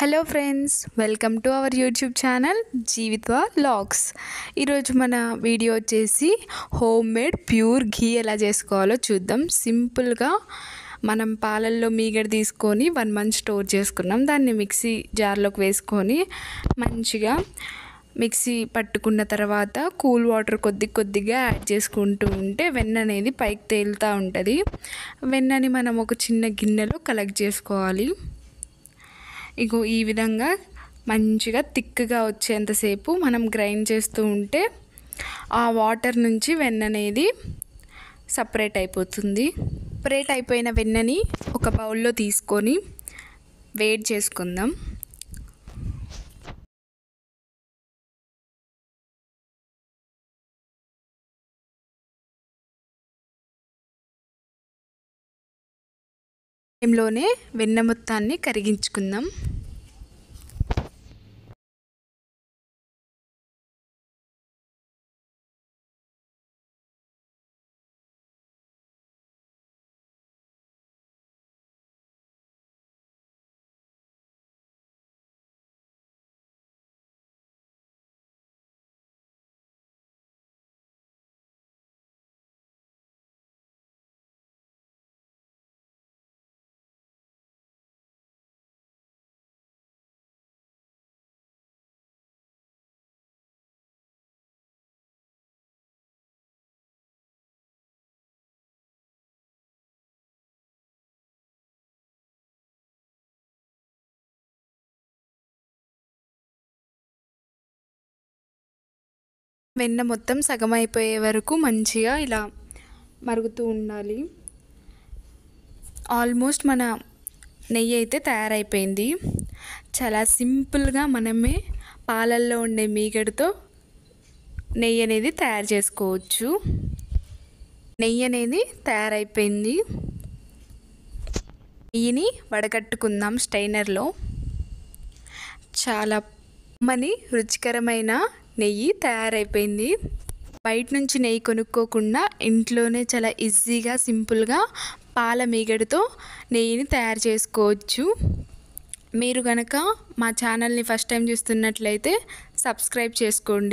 Hello friends, welcome to our YouTube channel Jeevitva vlogs. ఈరోజు మన video వచ్చేసి హోమ్ మేడ్ ప్యూర్ ఘీ ఎలా చేసుకోవాలో చూద్దాం. సింపుల్గా మనం పాలల్లో మీగడ తీసుకొని 1 మంత్ స్టోర్ చేసుకున్నాం. దాన్ని మిక్సీ జార్లోకి వేసుకొని మంచిగా మిక్సీ పట్టుకున్న తర్వాత కూల్ వాటర్ కొద్దిగా యాడ్ చేసుకుంటూ ఉంటే వెన్న అనేది పైకి తేలుతూ ఉంటుంది. వెన్నని మనం ఒక చిన్న గిన్నెలో కలెక్ట్ చేసుకోవాలి. ఇగో ఈ విధంగా మంచిగా థిక్గా వచ్చేంతసేపు మనం గ్రైండ్ చేస్తూ ఉంటే ఆ వాటర్ నుంచి వెన్న అనేది సపరేట్ అయిపోతుంది. సపరేట్ అయిపోయిన వెన్నని ఒక బౌల్లో తీసుకొని వేడి చేసుకుందాం. టైంలోనే వెన్న మొత్తాన్ని కరిగించుకుందాం. వెన్న మొత్తం సగం అయిపోయే వరకు మంచిగా ఇలా మరుగుతూ ఉండాలి. ఆల్మోస్ట్ మన నెయ్యి అయితే తయారైపోయింది. చాలా సింపుల్గా మనమే పాలల్లో ఉండే మీగడతో నెయ్యి అనేది తయారు చేసుకోవచ్చు. నెయ్యి అనేది తయారైపోయింది. నెయ్యిని వడకట్టుకుందాం స్టైనర్లో. చాలా రుచికరమైన నెయ్యి తయారైపోయింది. బయట నుంచి నెయ్యి కొనుక్కోకుండా ఇంట్లోనే చాలా ఈజీగా సింపుల్గా పాల మీగడతో నెయ్యిని తయారు చేసుకోవచ్చు. మీరు కనుక మా ఛానల్ని ఫస్ట్ టైం చూస్తున్నట్లయితే సబ్స్క్రైబ్ చేసుకోండి.